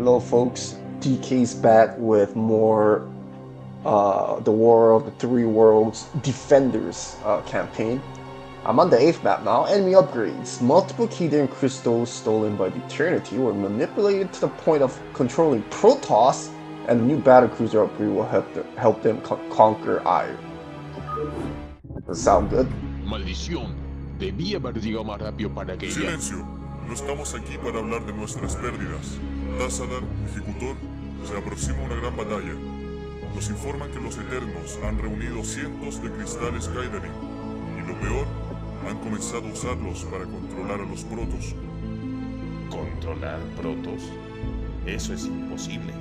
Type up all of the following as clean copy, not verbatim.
Hello folks, DK's back with more the War of the Three Worlds Defenders campaign. I'm on the 8th map now. Enemy upgrades. Multiple Keyden crystals stolen by the Eternity were manipulated to the point of controlling Protoss, and the new battlecruiser upgrade will help them conquer Ire. Does that sound good? Maldición. Debí haber llegado más rápido para que ella... Silencio. No estamos aquí para hablar de nuestras pérdidas. Tassadar, ejecutor, se aproxima una gran batalla. Nos informan que los Eternos han reunido cientos de cristales Kaidarin. Y lo peor, han comenzado a usarlos para controlar a los Protoss. ¿Controlar Protoss? Eso es imposible.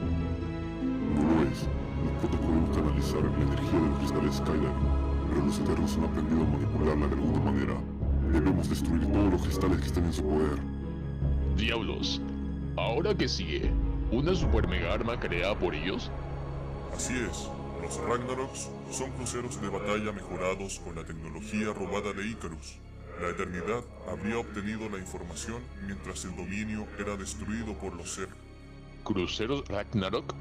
No lo es. Los Protoss podemos canalizar la energía de los cristales Kaidarin, pero los Eternos han aprendido a manipularla de alguna manera. Debemos destruir todos los cristales que estén en su poder. Diablos. ¿Ahora qué sigue? ¿Una super mega arma creada por ellos? Así es. Los Ragnaroks son cruceros de batalla mejorados con la tecnología robada de Icarus. La Eternidad habría obtenido la información mientras el dominio era destruido por los Zerg. ¿Cruceros Ragnarok?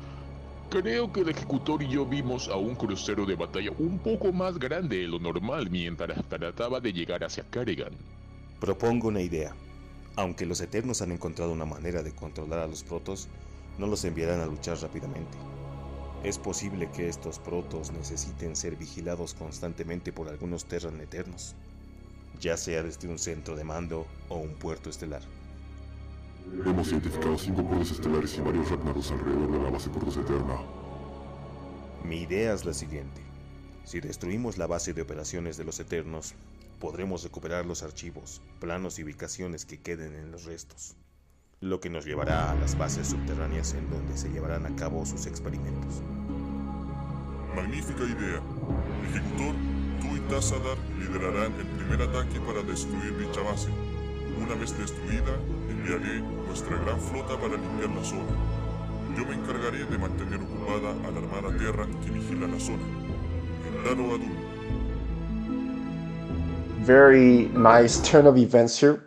Creo que el ejecutor y yo vimos a un crucero de batalla un poco más grande de lo normal mientras trataba de llegar hacia Kerrigan. Propongo una idea. Aunque los Eternos han encontrado una manera de controlar a los Protoss, no los enviarán a luchar rápidamente. Es posible que estos Protoss necesiten ser vigilados constantemente por algunos Terran Eternos, ya sea desde un centro de mando o un puerto estelar. Hemos identificado 5 puertos estelares y varios Ragnaros alrededor de la base Protoss Eterna. Mi idea es la siguiente. Si destruimos la base de operaciones de los Eternos, podremos recuperar los archivos, planos y ubicaciones que queden en los restos, lo que nos llevará a las bases subterráneas en donde se llevarán a cabo sus experimentos. Magnífica idea. Ejecutor, tú y Tassadar liderarán el primer ataque para destruir dicha base. Una vez destruida, enviaré nuestra gran flota para limpiar la zona. Yo me encargaré de mantener ocupada a la Armada Terran que vigila la zona. Dalo Adun. Very nice turn of events here.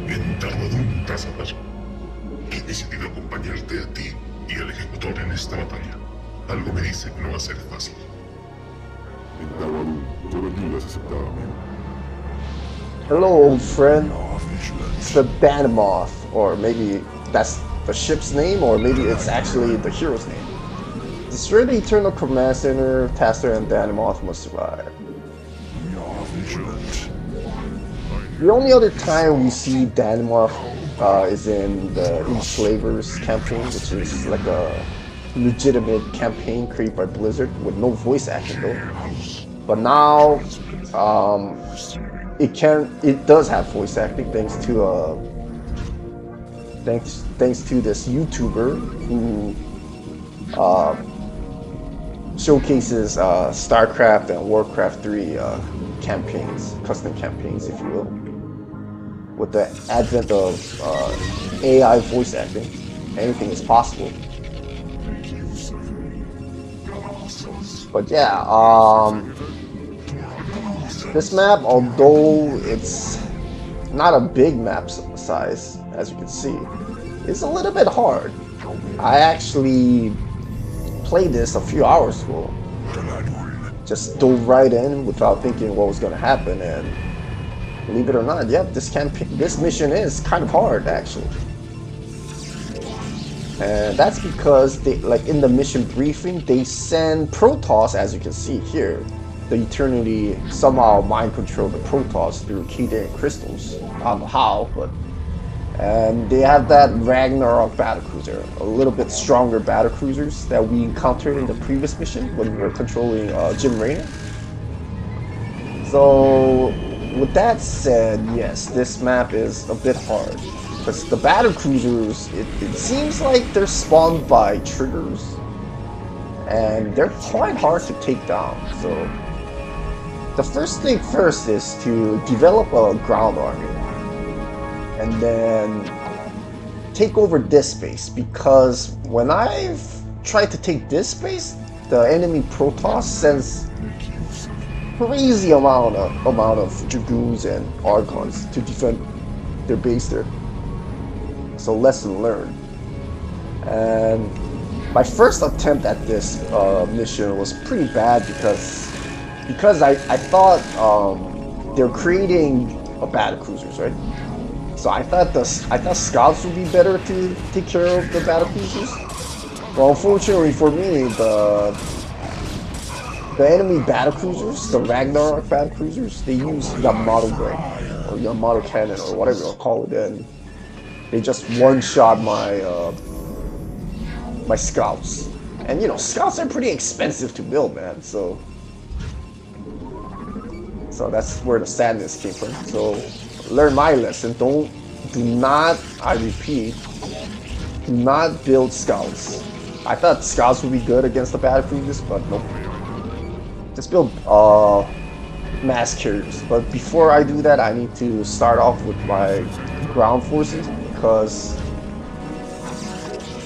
Bien Darwadun, Tassadar. He decidido acompañarte a ti y al ejecutor en esta batalla. Algo me dice que no va a ser fácil. En Darwadun, toda ayuda es aceptada, amigo. Hello, old friend. It's the Danimoth, or maybe that's the ship's name, or maybe it's actually the hero's name. Destroy the Eternal Command Center. Tassadar and Danimoth must survive. The only other time we see Danimoth is in the Enslavers campaign, which is like a legitimate campaign created by Blizzard with no voice acting though. But now, it does have voice acting thanks to thanks to this YouTuber who showcases StarCraft and Warcraft 3 campaigns, custom campaigns, if you will. With the advent of AI voice acting, anything is possible. But yeah, this map, although it's not a big map size, as you can see, it's a little bit hard. I actually played this a few hours ago. Just dove right in without thinking what was going to happen, and believe it or not, yeah, this mission is kind of hard actually. And that's because they, like in the mission briefing, they send Protoss, as you can see here. The Eternity somehow mind control the Protoss through Keyden crystals. I don't know how, but and they have that Ragnarok battlecruiser, a little bit stronger battlecruisers that we encountered in the previous mission when we were controlling Jim Raynor. So with that said, yes, this map is a bit hard because the battlecruisers, it seems like they're spawned by triggers and they're quite hard to take down. So the first thing first is to develop a ground army and then take over this space, because when I've tried to take this space, the enemy Protoss sends crazy amount of dragoons and archons to defend their base there. So lesson learned. And my first attempt at this mission was pretty bad because I thought they're creating a battlecruisers, right? So I thought scouts would be better to take care of the battlecruisers. Well, unfortunately for me, the enemy battlecruisers, the Ragnarok battlecruisers, they use Yamato gun or Yamato cannon or whatever you'll call it, and they just one-shot my scouts. And you know, scouts are pretty expensive to build, man. So that's where the sadness came from. So learn my lesson. Do not, I repeat, do not build scouts. I thought scouts would be good against the battlecruisers, but nope. Just build mass carriers. But before I do that, I need to start off with my ground forces, because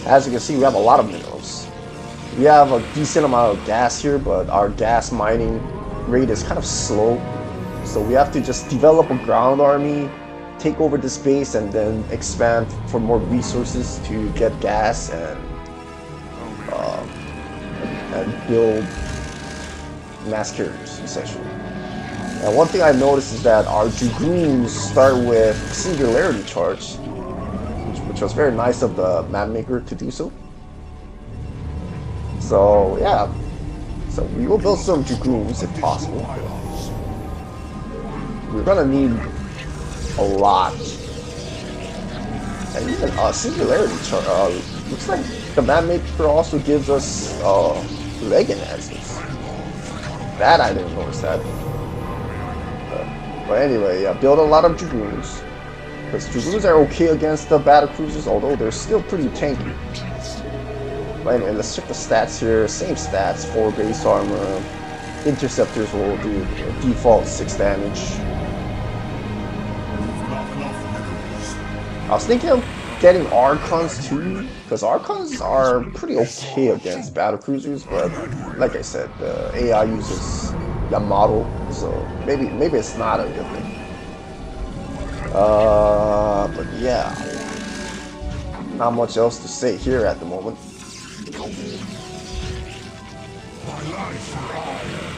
as you can see, we have a lot of minerals. We have a decent amount of gas here, but our gas mining rate is kind of slow. So we have to just develop a ground army, take over this base, and then expand for more resources to get gas and build mass carriers, essentially. And one thing I noticed is that our dragoons start with singularity charge, which was very nice of the map maker to do so. So yeah, so we will build some dragoons if possible. We're gonna need a lot. And even singularity charge, looks like the map maker also gives us leg enhancements. That I didn't notice that. But anyway, yeah, build a lot of dragoons, because dragoons are okay against the battlecruisers, although they're still pretty tanky. But anyway, let's check the stats here. Same stats: 4 base armor. Interceptors will do default 6 damage. I was thinking of getting Archons too, because Archons are pretty okay against battlecruisers, but like I said, the AI uses Yamato, so maybe it's not a good thing. But yeah, not much else to say here at the moment.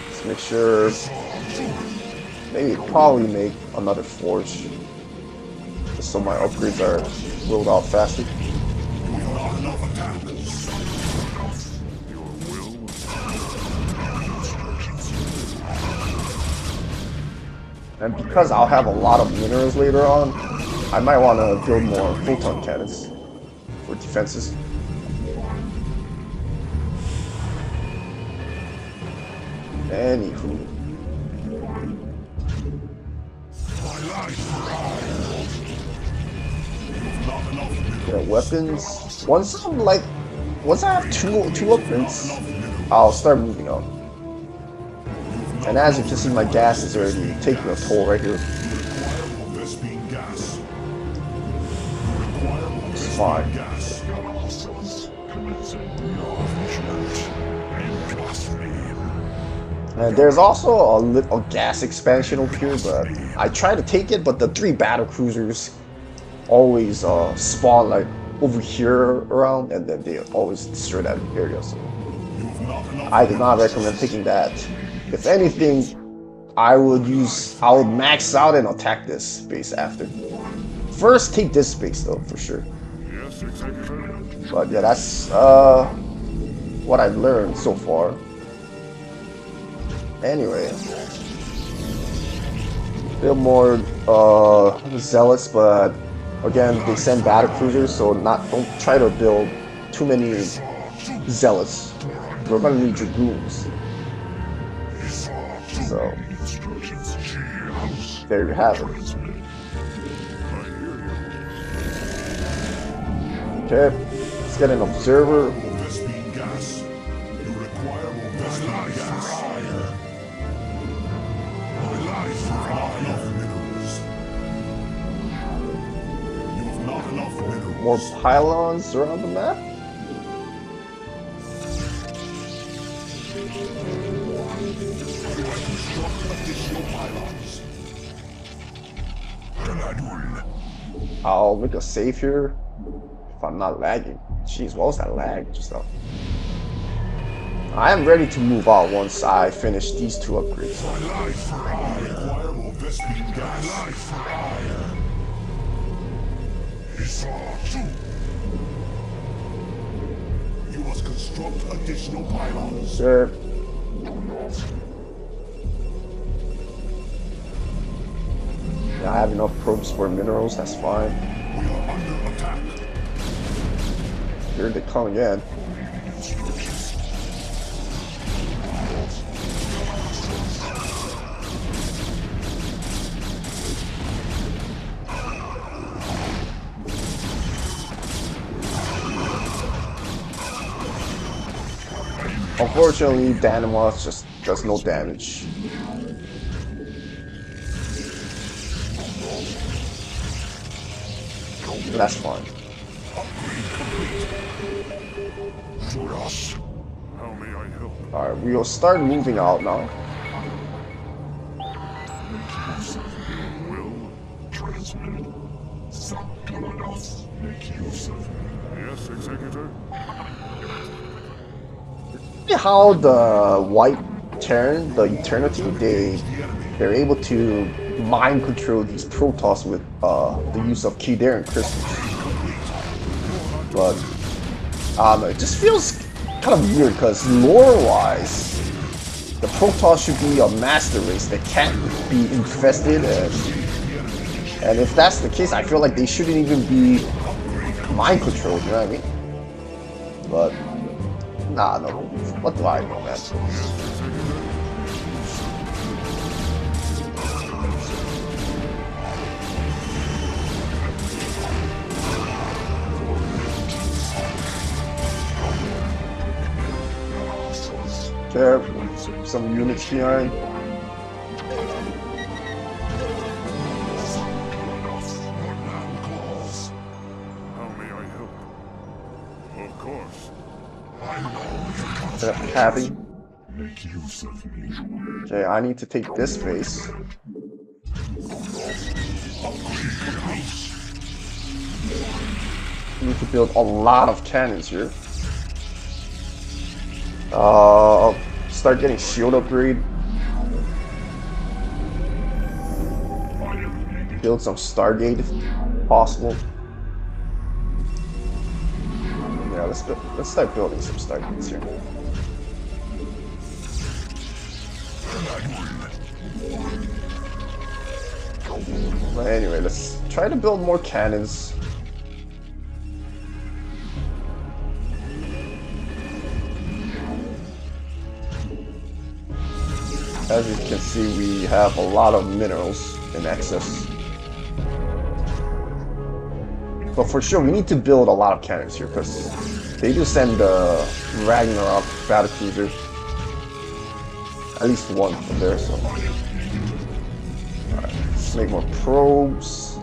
Let's make sure, probably make another forge, just so my upgrades are rolled out faster. And because I'll have a lot of minerals later on, I might want to build more photon cannons for defenses. Anywho. Yeah, weapons. Once I have two weapons, I'll start moving on. And as you can see, my gas is already taking a toll right here. It's fine. And there's also a gas expansion over here, but I try to take it, but the 3 battlecruisers always spawn like over here around, and then they always destroy that area. So I do not recommend taking that. If anything, I would max out and attack this base after. First, take this base though, for sure. But yeah, that's what I've learned so far. Anyway, build more zealots, but again, they send battlecruisers, so don't try to build too many zealots. We're gonna need dragoons. So there you have it. Okay, let's get an observer. More pylons around the map. I'll make a save here if I'm not lagging. Jeez, what was that lag just now? I am ready to move out once I finish these two upgrades. You must construct additional pylons. Sure. Yeah, I have enough probes for minerals, that's fine. We are under attack. Here they come again. Unfortunately, Danimoth just does no damage. That's fine. How may I help? Alright, we'll start moving out now. Will transmitted. Protoss, make use of it. Yes, Executor? How the white Terran, the Eternity, they're able to mind control these Protoss with the use of Tassadar crystals. But I don't know, it just feels kind of weird because lore-wise, the Protoss should be a master race that can't be infested, and if that's the case, I feel like they shouldn't even be mind controlled. You know what I mean? But nah, no. What do I know, man? Okay, some units behind. How may I help? Of course. Happy. Make use of me. Okay, I need to take this base. Need to build a lot of cannons here. Start getting shield upgrade. Build some Stargate if possible. Yeah, let's start building some Stargates here. But anyway, let's try to build more cannons. As you can see, we have a lot of minerals in excess. But for sure, we need to build a lot of cannons here, because they do send the Ragnarok battlecruiser. At least one from there, so... Alright, let's make more probes.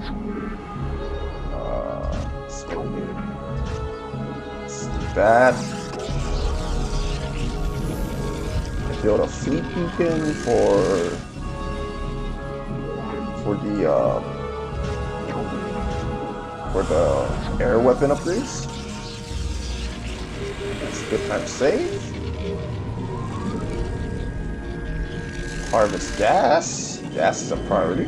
Let's do that. Build a fleet beacon for the air weapon upgrades. That's a good time to save. Harvest gas. Gas is a priority.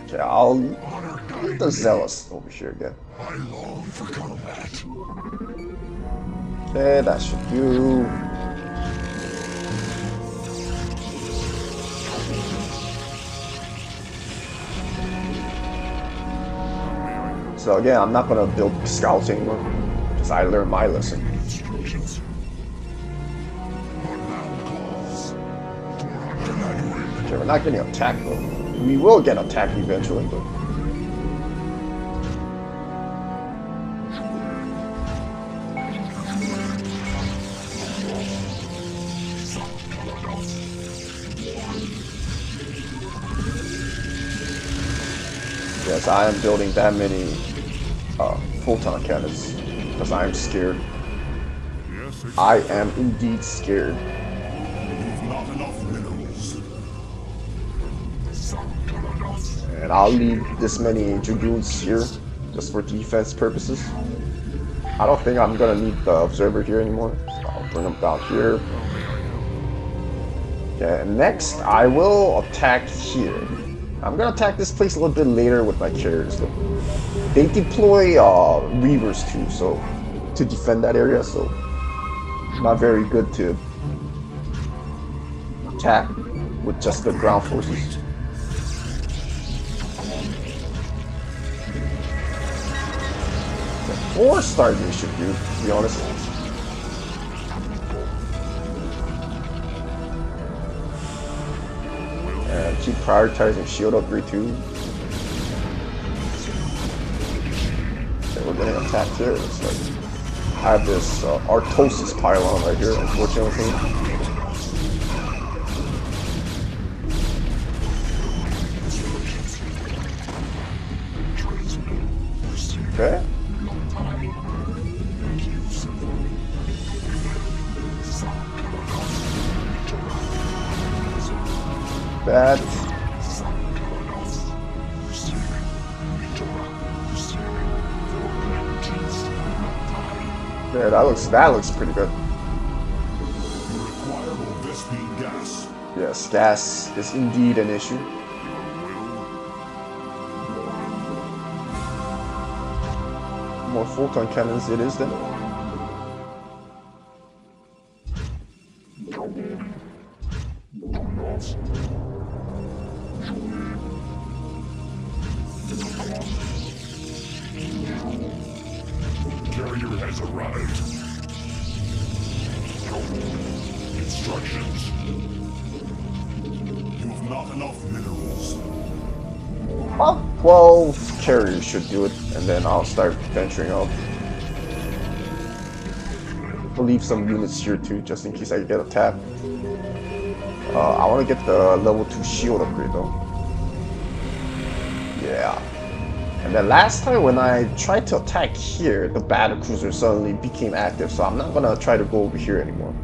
Okay, I'll leave the Zealous over here again. I long for combat. Okay, that should do. So again, I'm not gonna build scouts anymore, because I learned my lesson. Okay, we're not getting attacked though. We will get attacked eventually, but... Yes, I am building that many photon cannons because I am scared. Yes, I am indeed scared. Not enough minerals. And I'll leave this many Dragoons here, just for defense purposes. I don't think I'm gonna need the Observer here anymore. So I'll bring them down here. Yeah, and next I will attack here. I'm gonna attack this place a little bit later with my carriers though. They deploy Reavers too, so to defend that area, so not very good to attack with just the ground forces. 4 Stargate should do, to be honest. And keep prioritizing shield upgrade too. Okay, we're getting attacked here. It's like I have this Artosis pylon right here, unfortunately. Okay. That. Yeah, that looks pretty good. Yes, gas is indeed an issue. More photon cannons it is then. Carrier has arrived. Instructions. You have not enough minerals. Well, 12 carriers should do it, and then I'll start venturing out. I'll leave some units here too, just in case I get attacked. I want to get the level 2 shield upgrade though. Yeah. And then last time when I tried to attack here, the battlecruiser suddenly became active, so I'm not gonna try to go over here anymore.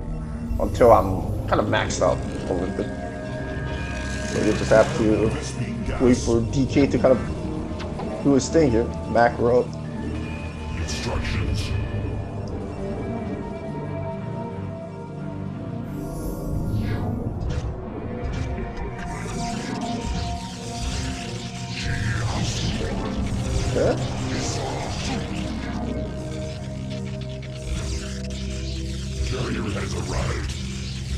Until I'm kind of maxed out a little bit. So you just have to wait for DK to kind of do his thing here. Macro up. Instructions. Okay. Carrier has arrived.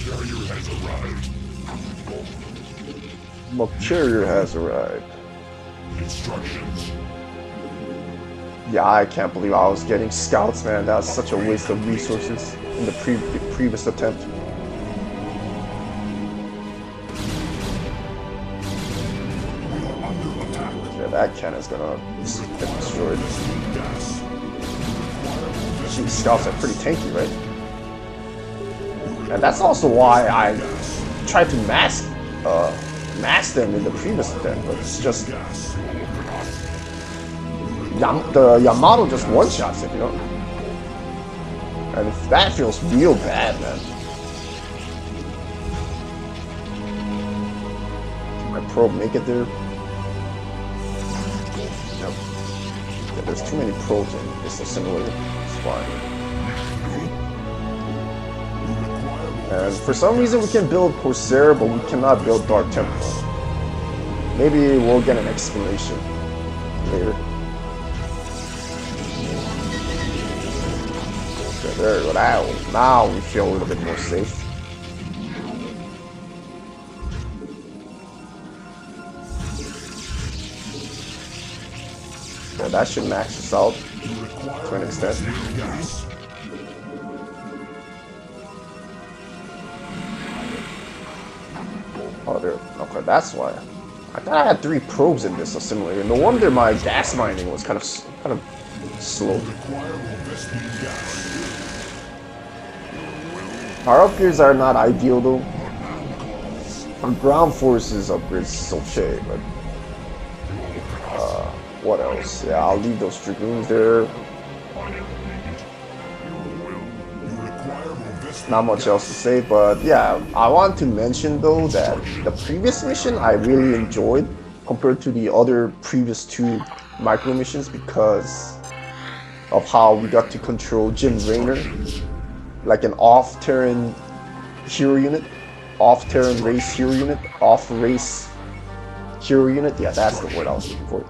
Carrier has arrived. Well, carrier has arrived. Instructions. Yeah, I can't believe I was getting scouts, man. That was such a waste of resources in the previous attempt. Yeah, that cannon's gonna get destroyed. These scouts are pretty tanky, right? And that's also why I tried to mask them in the previous attempt, but it's just the Yamato just one-shots it, you know? And that feels real bad, man. Can my probe make it there? Nope. Yeah, there's too many probes in this simulator. It's fine. And for some reason we can build Corsair, but we cannot build Dark Temple. Maybe we'll get an explanation later. Okay, there we go. Now we feel a little bit more safe. Yeah, that should max us out to an extent. Oh, there. Okay, that's why. I thought I had 3 probes in this simulator. No wonder my gas mining was kind of slow. Our upgrades are not ideal though. Our ground forces upgrades is okay, but what else? Yeah, I'll leave those dragoons there. Not much else to say, but yeah, I want to mention though that the previous mission I really enjoyed. compared to the other previous 2 micro missions because of how we got to control Jim Raynor, like an off-Terran hero unit, off-Terran race hero unit, off-race hero unit. Yeah, that's the word I was looking for.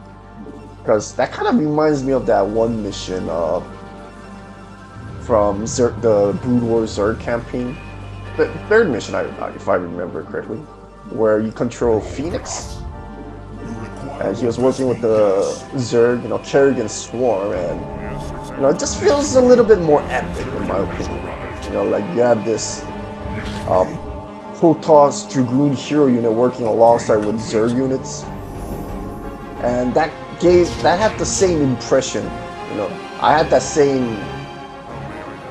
Because that kind of reminds me of that one mission from the Brood War Zerg campaign, the 3rd mission, if I remember correctly, where you control Phoenix, and he was working with the Zerg, you know, Kerrigan's Swarm, and you know, it just feels a little bit more epic in my opinion. You know, like you have this Protoss Dragoon hero unit working alongside with Zerg units, and that had the same impression. You know, I had that same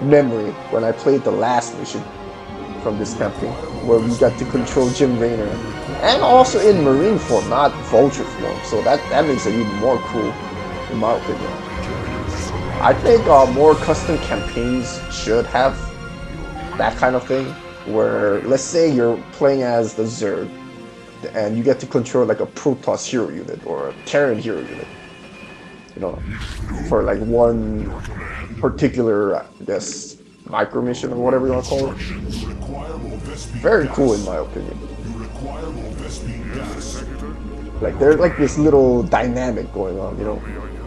memory when I played the last mission from this campaign, where we got to control Jim Raynor, and also in Marine form, not Vulture form. So that makes it even more cool, in my opinion. I think more custom campaigns should have that kind of thing, where let's say you're playing as the Zerg, and you get to control like a Protoss hero unit or a Terran hero unit, you know, for like one particular, I guess, micro mission or whatever you want to call it. Very cool in my opinion. Like there's like this little dynamic going on, you know.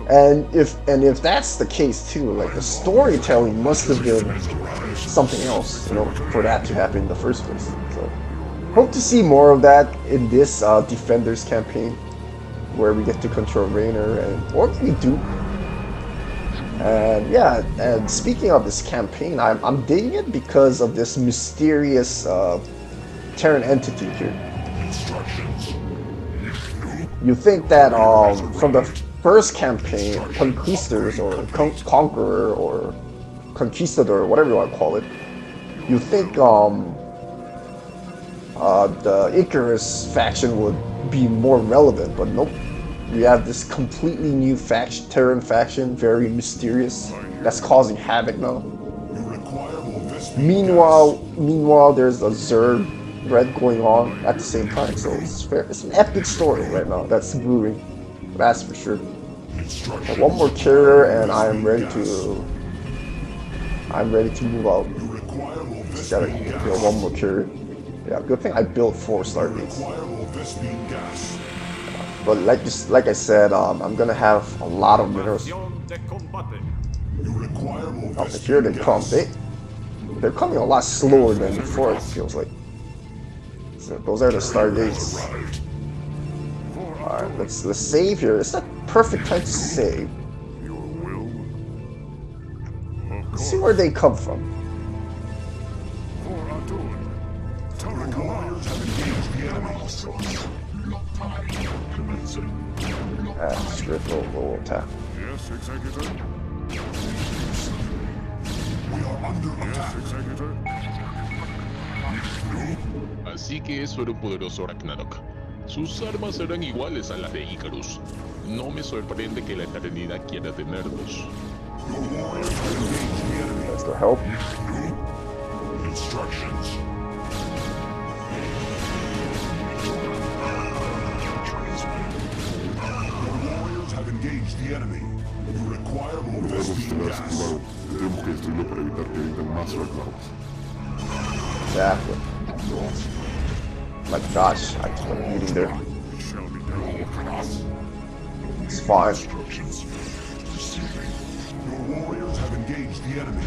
And if that's the case too, like the storytelling must have been something else, you know, for that to happen in the first place. So hope to see more of that in this Defenders campaign, where we get to control Raynor, or we do. And yeah, and speaking of this campaign, I'm digging it because of this mysterious Terran entity here. You think that from the first campaign, Conquistadors or Conqueror or Conquistador, whatever you want to call it, you think the Icarus faction would be more relevant, but nope. We have this completely new faction, Terran faction, very mysterious, that's causing havoc now. Meanwhile, there's a Zerg threat going on at the same time, so it's an epic story right now that's brewing, that's for sure. And one more carrier, and I'm ready to move out. Just gotta build one more carrier. Yeah, good thing I built 4 stargates. But like I said, I'm gonna have a lot of minerals. Oh, here they come. They're coming a lot slower than before, it feels like. So those are the stargates. Alright, let's save here. It's the perfect time to save. Let's see where they come from. Script low attack. Yes, Executor. We are under attack. Yes, Executor. Así que eso era un poderoso Ragnarok. Sus armas serán iguales a las de Icarus. No me sorprende que la eternidad quiera tenerlos. That's the help. Instructions. The enemy. You require more Vespene gas. Tenemos que destruirlo para evitar que vengan más Ragnarok. Exactly. My gosh, I just went eating there. It's fine. Your warriors have engaged the enemy.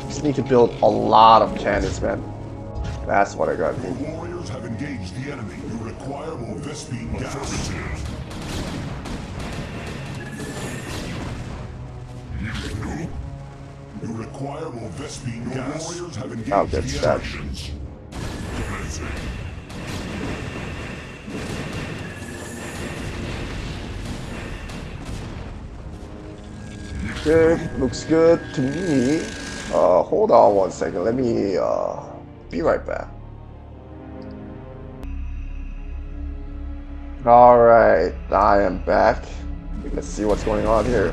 Just need to build a lot of cannons, man. That's what I gotta do. Have engaged the enemy. You require more Vespene gas. You require more Vespene gas. Warriors have engaged I'll get the that. Good, looks good to me. Hold on one second. Let me be right back. Alright, I am back. Let's see what's going on here.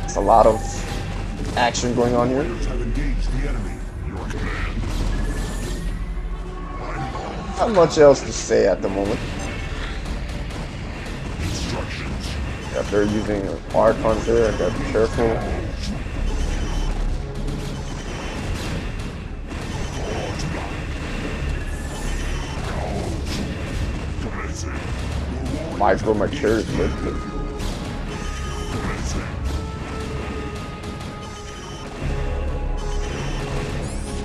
It's a lot of action going on here. Warriors have engaged the enemy. Your command. Not much else to say at the moment. Instructions. If they're using Archons there, I gotta be careful. Micro my chariots quickly.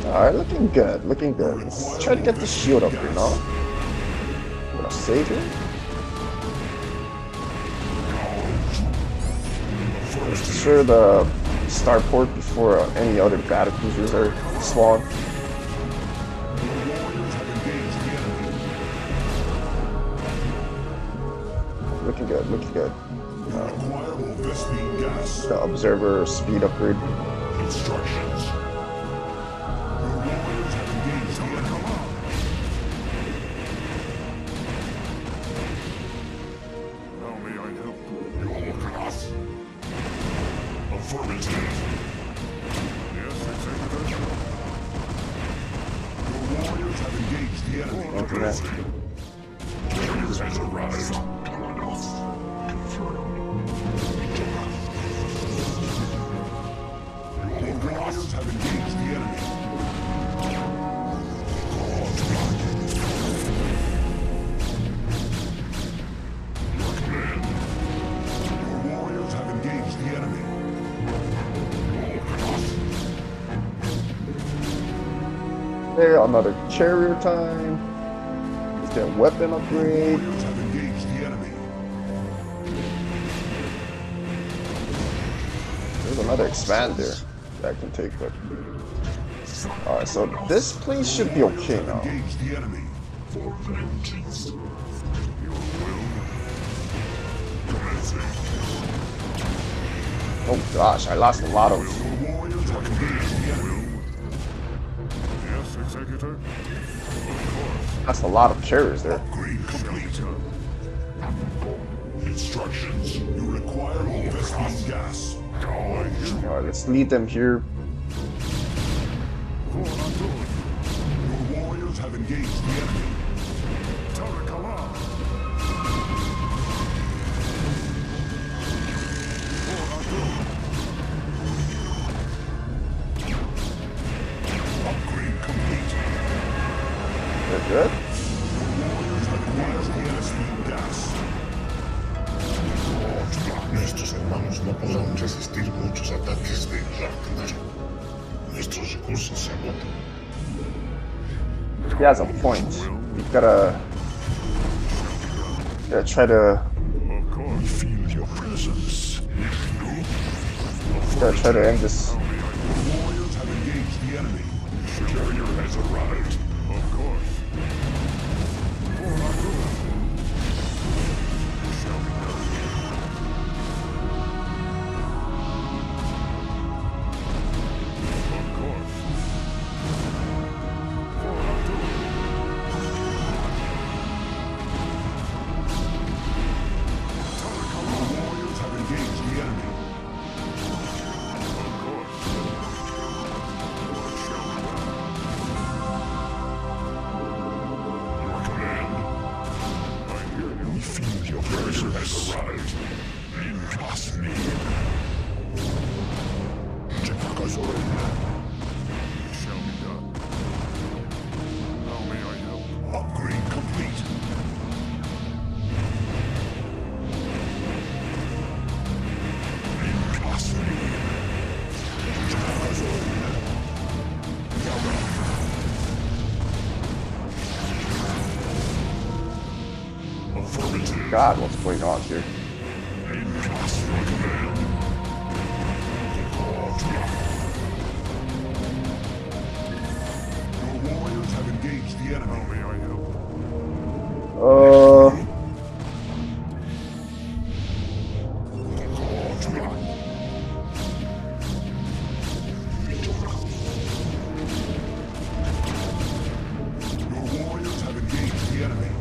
Alright, looking good, looking good. Let's try to get the shield up here now. Gonna save him. Let's ensure the starport before any other battle cruisers are spawned. Looking good, looking good. The observer speed upgrade. Instructions. How may I help? Your class. Affirmative. Yes, Executor. Your warriors have engaged the enemy. Okay. Warriors has arrived. Your warriors have engaged the enemy. Your command. Your warriors have engaged the enemy. There, another chariot time. Let's get a weapon upgrade. Warriors have engaged the enemy. There's another expander that I can take, but alright, so this place should be okay now. Engage the enemy. For vengeance. Your will. Commencing. Oh gosh, I lost a lot of. Your warriors have engaged the enemy. Yes, Executor. Of course. That's a lot of chariots there. Upgrade complete. Instructions. You require investment gas. Alright, let's lead them here. Your warriors have engaged the enemy. Tarakala. Upgrade complete. They're good. Warriors have engaged the investment gas. Nuestros hermanos no podrán resistir muchos ataques de Ragnarok. Nuestros recursos se agotan. He has a point. We gotta try to Of course, feel your presence. end this. Warriors have engaged the enemy. Carrier has arrived. Of course. Shall be done. Of course. Warriors have engaged the enemy. Of course. Shall be done. Your command. I hear you. We feel your presence has arrived. Trust me. Shall be done. How may I help? Upgrade complete. Trust me. Affirmative. God, what's going on here? Trust your command. Your warriors have engaged the enemy. How may I help? Your warriors have engaged the enemy.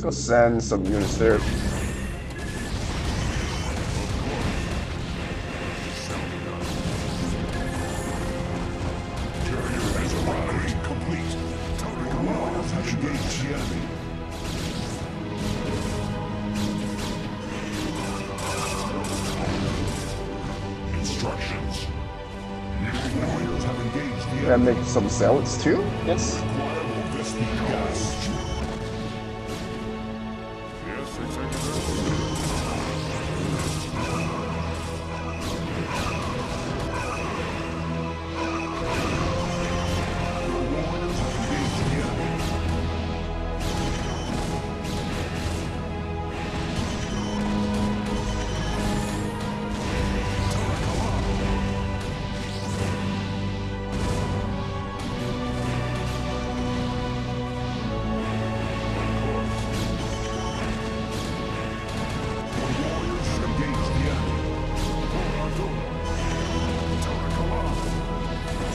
Let's go send some units there. And make some zealots too? Yes.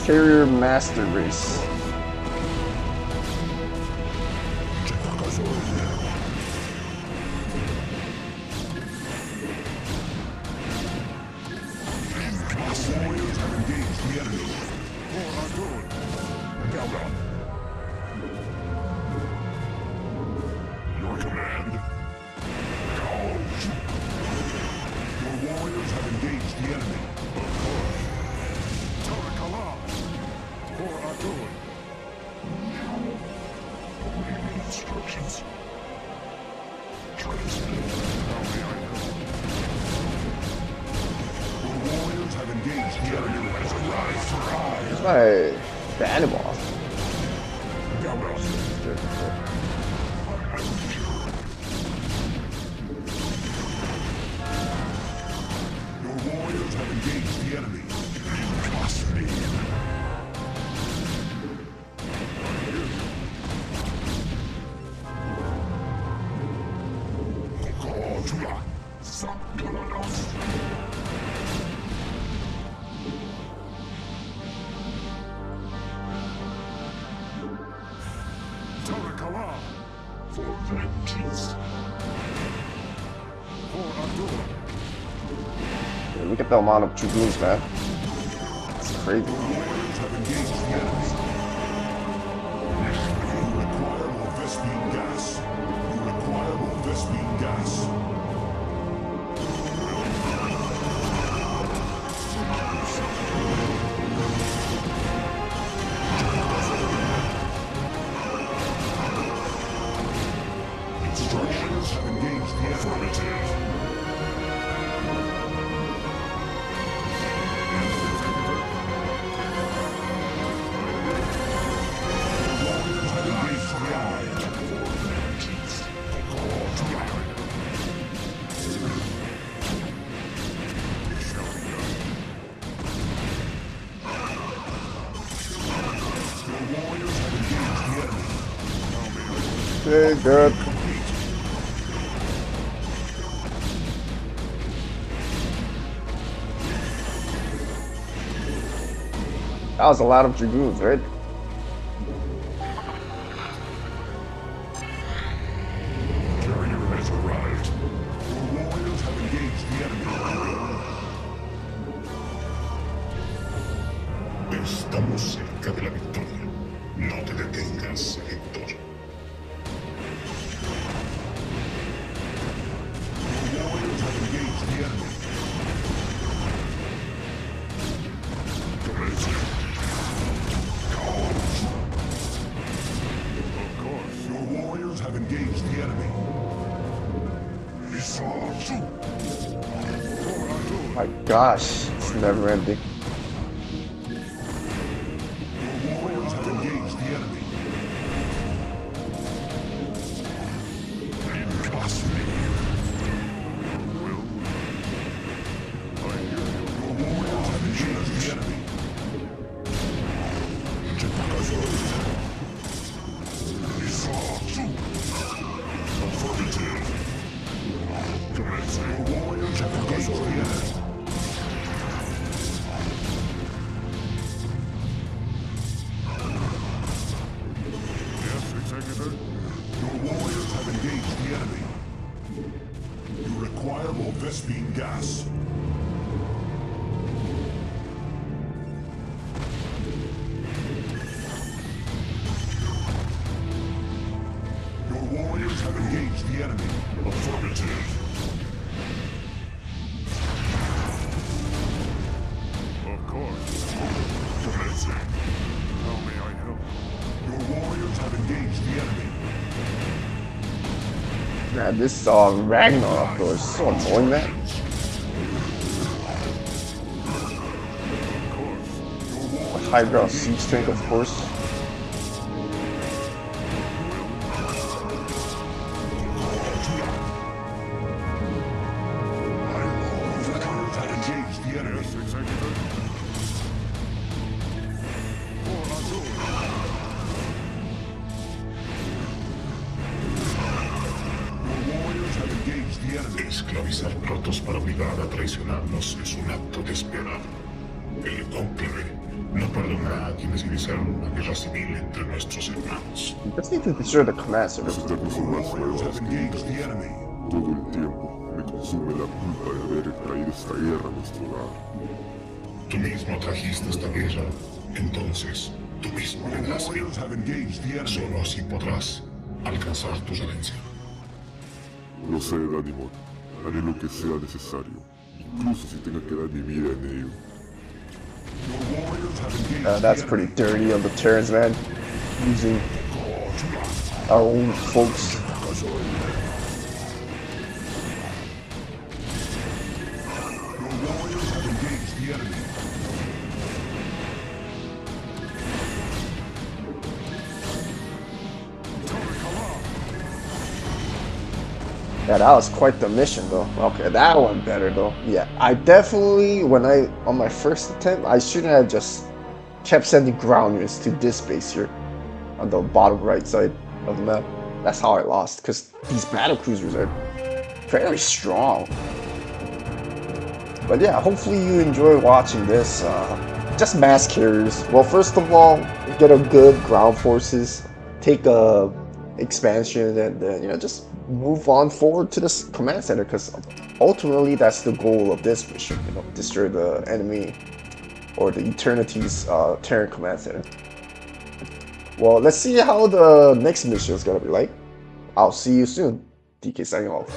Carrier Master Race. Your command? Your warriors have engaged the enemy. Instructions. The warriors have engaged the enemy. Has arrived for eyes. It's my Danimoth. Your warriors have engaged the enemy. Trust me. For vengeance. Yeah, look at the amount of Dragoons, man. It's crazy. Warriors have engaged the enemy. You require more Vespine gas. You require more Vespine gas. Instructions have engaged the affirmative. Okay, good. That was a lot of Dragoons, right? Carrier has arrived. Your warriors have engaged the enemy. Estamos cerca de la victoria. No te detengas, Héctor. Your warriors have engaged the enemy. Your warriors have engaged the enemy. My gosh, it's never ending. Your warriors have engaged the enemy. Trust me. Your warriors have engaged the enemy. Affirmative. Your warriors have engaged the enemy. Viable Vespine gas. Your warriors have engaged the enemy. Affirmative. Of course. Commencing. How may I help? Your warriors have engaged the enemy. Man, this Ragnarok though is so annoying, man. High ground siege tank, of course. Esclavizar Protoss para obligar a traicionarnos es un acto desesperado. El cónclave no perdonará a quienes iniciaron una guerra civil entre nuestros hermanos. You just need to destroy the command center. Los eternos son más nuevos que yo. Todo el tiempo me consume la culpa de haber traído esta guerra a nuestro hogar. Tú mismo trajiste esta guerra, entonces tú mismo le das fin. Solo así podrás alcanzar tu redención. Lo sé, Danimoth. Haré lo que sea necesario, incluso si tenga que dar mi vida en ello. That's pretty dirty of the Terrans, man. Using our own folks. Yeah, that was quite the mission though. Okay, that one better though. Yeah, I definitely, on my first attempt, I shouldn't have just kept sending ground units to this base here on the bottom right side of the map. That's how I lost, because these battle cruisers are very strong. But yeah, hopefully you enjoy watching this. Just mass carriers. Well, first of all, get a good ground forces, take a expansion, and then just move on forward to this command center, because ultimately that's the goal of this mission, destroy the enemy or the Eternity's Terran command center. Well, let's see how the next mission is gonna be like. I'll see you soon. DK signing off.